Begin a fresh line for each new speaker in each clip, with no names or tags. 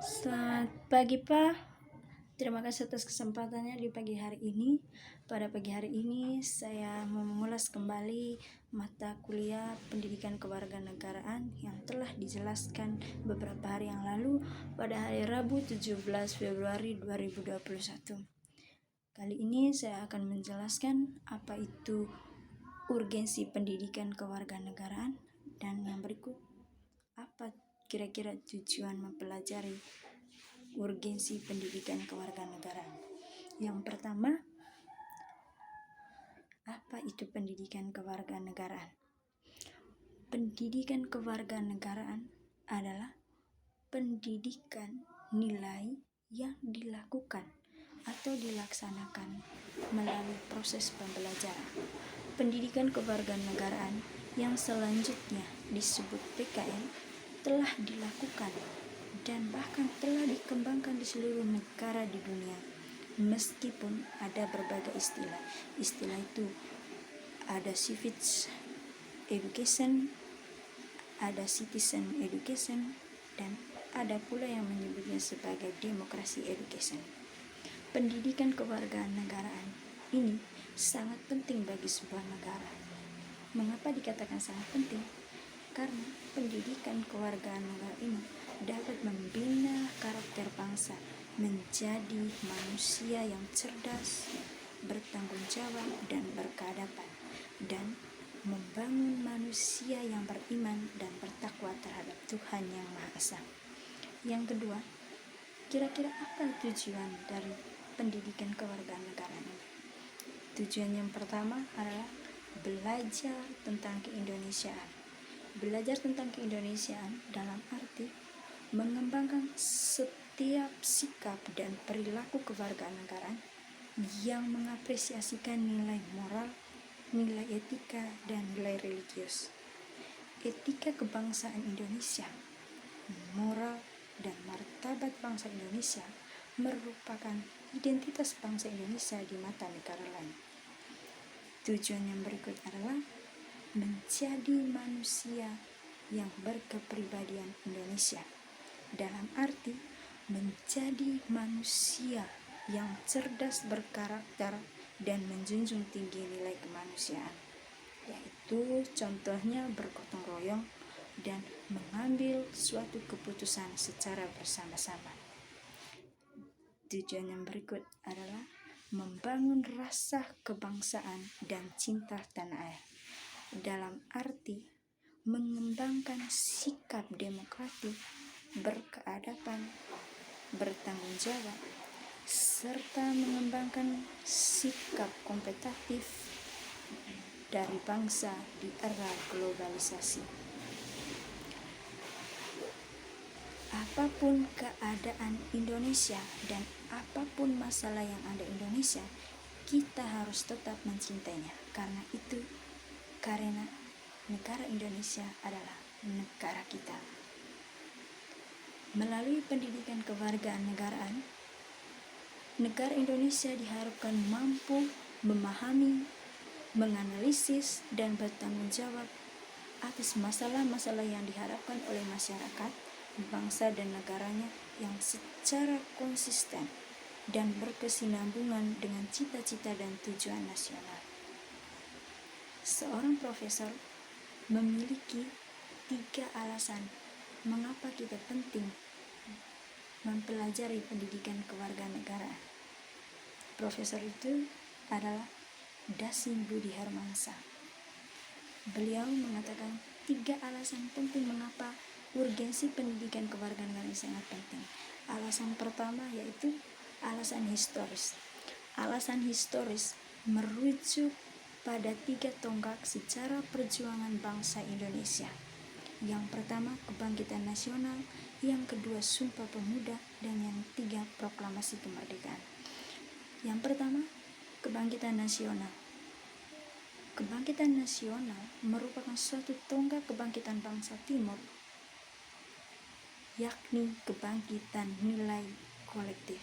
Selamat pagi Pak. Terima kasih atas kesempatannya di pagi hari ini. Pada pagi hari ini saya mau mengulas kembali mata kuliah Pendidikan Kewarganegaraan yang telah dijelaskan beberapa hari yang lalu pada hari Rabu 17 Februari 2021. Kali ini saya akan menjelaskan apa itu urgensi pendidikan kewarganegaraan dan yang berikut apa kira-kira tujuan mempelajari urgensi pendidikan kewarganegaraan. Yang pertama, apa itu pendidikan kewarganegaraan? Pendidikan kewarganegaraan adalah pendidikan nilai yang dilakukan atau dilaksanakan melalui proses pembelajaran. Pendidikan kewarganegaraan yang selanjutnya disebut PKN telah dilakukan dan bahkan telah dikembangkan di seluruh negara di dunia. Meskipun ada berbagai istilah. Istilah itu ada civics education, ada citizen education, dan ada pula yang menyebutnya sebagai demokrasi education. Pendidikan kewarganegaraan ini sangat penting bagi sebuah negara. Mengapa dikatakan sangat penting? Karena pendidikan kewarganegaraan ini dapat membina karakter bangsa menjadi manusia yang cerdas, bertanggung jawab, dan berkeadaban, dan membangun manusia yang beriman dan bertakwa terhadap Tuhan Yang Maha Esa. Yang kedua, kira-kira apa tujuan dari pendidikan kewarganegaraan ini? Tujuan yang pertama adalah belajar tentang keindonesiaan. Belajar tentang keindonesiaan dalam arti mengembangkan setiap sikap dan perilaku kewarganegaraan yang mengapresiasikan nilai moral, nilai etika, dan nilai religius. Etika kebangsaan Indonesia, moral, dan martabat bangsa Indonesia merupakan identitas bangsa Indonesia di mata negara lain. Tujuan yang berikut adalah menjadi manusia yang berkepribadian Indonesia, dalam arti menjadi manusia yang cerdas, berkarakter, dan menjunjung tinggi nilai kemanusiaan, yaitu contohnya bergotong royong dan mengambil suatu keputusan secara bersama-sama. Tujuan yang berikut adalah membangun rasa kebangsaan dan cinta tanah air, dalam arti mengembangkan sikap demokratik, berkeadaban, bertanggung jawab, serta mengembangkan sikap kompetitif dari bangsa di era globalisasi. Apapun keadaan Indonesia dan apapun masalah yang ada Indonesia, kita harus tetap mencintainya. Karena negara Indonesia adalah negara kita. Melalui pendidikan kewarganegaraan, negara Indonesia diharapkan mampu memahami, menganalisis, dan bertanggung jawab atas masalah-masalah yang diharapkan oleh masyarakat, bangsa, dan negaranya yang secara konsisten dan berkesinambungan dengan cita-cita dan tujuan nasional. Seorang profesor memiliki 3 alasan mengapa kita penting mempelajari pendidikan kewarganegaraan. Profesor itu adalah Dasim Budi Hermansyah. Beliau mengatakan 3 alasan penting mengapa urgensi pendidikan kewarganegaraan sangat penting. Alasan pertama yaitu alasan historis. Alasan historis merujuk pada 3 tonggak sejarah perjuangan bangsa Indonesia. Yang pertama, kebangkitan nasional, yang kedua, Sumpah Pemuda, dan yang ketiga, proklamasi kemerdekaan. Yang pertama, kebangkitan nasional. Kebangkitan nasional merupakan suatu tonggak kebangkitan bangsa Timur, yakni kebangkitan nilai kolektif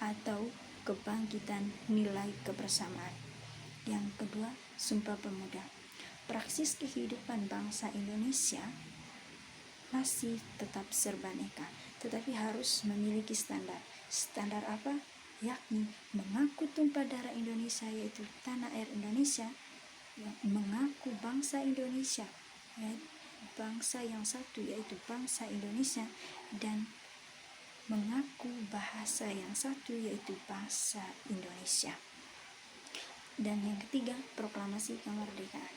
atau kebangkitan nilai kebersamaan. Yang kedua, Sumpah Pemuda. Praksis kehidupan bangsa Indonesia masih tetap serba neka, tetapi harus memiliki standar. Standar apa? Yakni mengaku tumpah darah Indonesia, yaitu tanah air Indonesia, mengaku bangsa Indonesia, bangsa yang satu yaitu bangsa Indonesia, dan mengaku bahasa yang satu yaitu bahasa Indonesia. Dan yang ketiga, proklamasi kemerdekaan.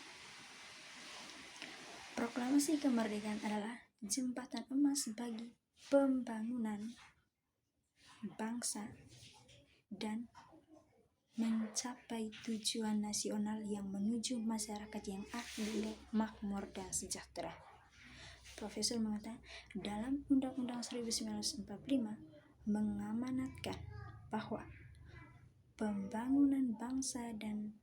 Proklamasi kemerdekaan adalah jembatan emas bagi pembangunan bangsa dan mencapai tujuan nasional yang menuju masyarakat yang adil, makmur, dan sejahtera. Profesor mengatakan dalam Undang-Undang 1945 mengamanatkan bahwa pembangunan bangsa dan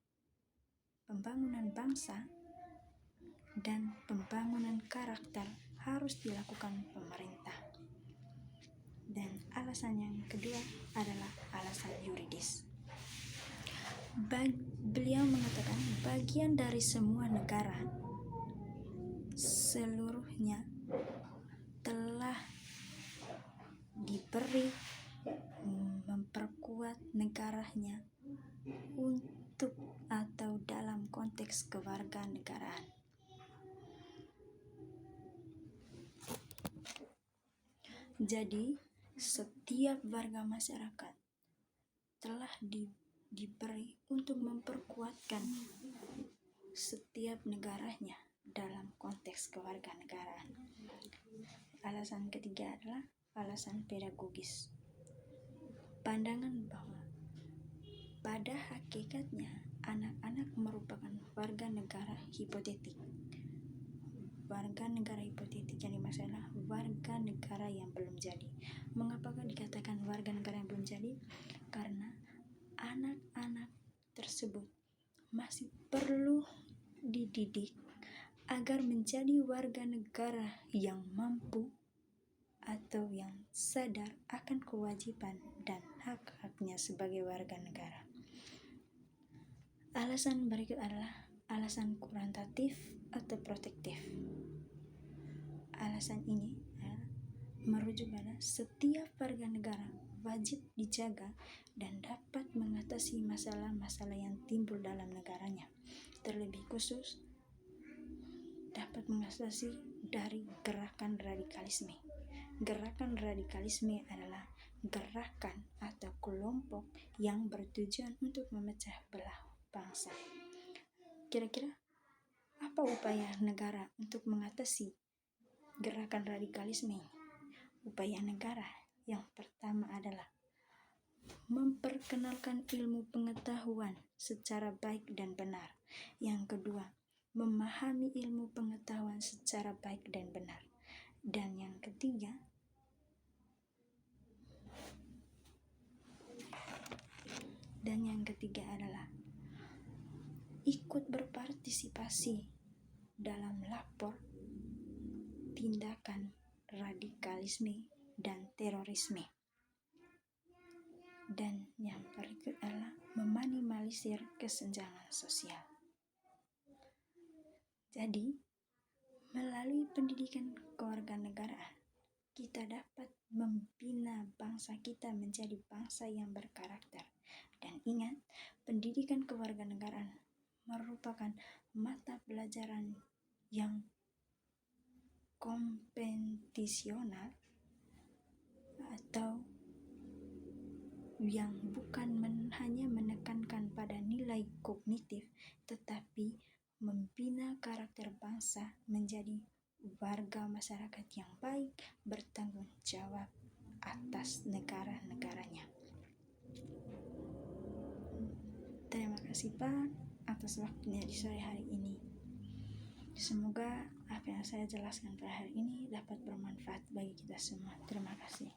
pembangunan karakter harus dilakukan pemerintah. Dan alasan yang kedua adalah alasan yuridis. Beliau mengatakan bagian dari semua negara seluruhnya telah diberi memperkuat negaranya untuk atau dalam konteks kewarganegaraan. Jadi setiap warga masyarakat telah diberi untuk memperkuatkan setiap negaranya dalam konteks kewarganegaraan. Alasan ketiga adalah alasan pedagogis. Pandangan bahwa pada hakikatnya anak-anak merupakan warga negara hipotetik. Warga negara hipotetik yang dimaksud adalah warga negara yang belum jadi. Mengapakah dikatakan warga negara yang belum jadi? Karena anak-anak tersebut masih perlu dididik agar menjadi warga negara yang mampu atau yang sadar akan kewajiban dan hak-haknya sebagai warga negara. Alasan berikut adalah alasan kuantitatif atau protektif. Alasan ini merujuk pada setiap warga negara wajib dijaga dan dapat mengatasi masalah-masalah yang timbul dalam negaranya. Terlebih khusus dapat mengatasi dari gerakan radikalisme. Gerakan radikalisme adalah gerakan atau kelompok yang bertujuan untuk memecah belah bangsa. Kira-kira apa upaya negara untuk mengatasi gerakan radikalisme? Upaya negara yang pertama adalah memperkenalkan ilmu pengetahuan secara baik dan benar. Yang kedua, memahami ilmu pengetahuan secara baik dan benar. Dan yang ketiga, adalah ikut berpartisipasi dalam lapor tindakan radikalisme dan terorisme. Dan yang berikut adalah meminimalisir kesenjangan sosial. Jadi, melalui pendidikan kewarganegaraan, kita dapat membina bangsa kita menjadi bangsa yang berkarakter. Dan ingat, pendidikan kewarganegaraan merupakan mata pelajaran yang kompetisional atau yang bukan hanya menekankan pada nilai kognitif, tetapi membina karakter bangsa menjadi warga masyarakat yang baik, bertanggung jawab atas negara-negaranya. Terima kasih Pak atas waktunya di sore hari ini. Semoga apa yang saya jelaskan pada hari ini dapat bermanfaat bagi kita semua. Terima kasih.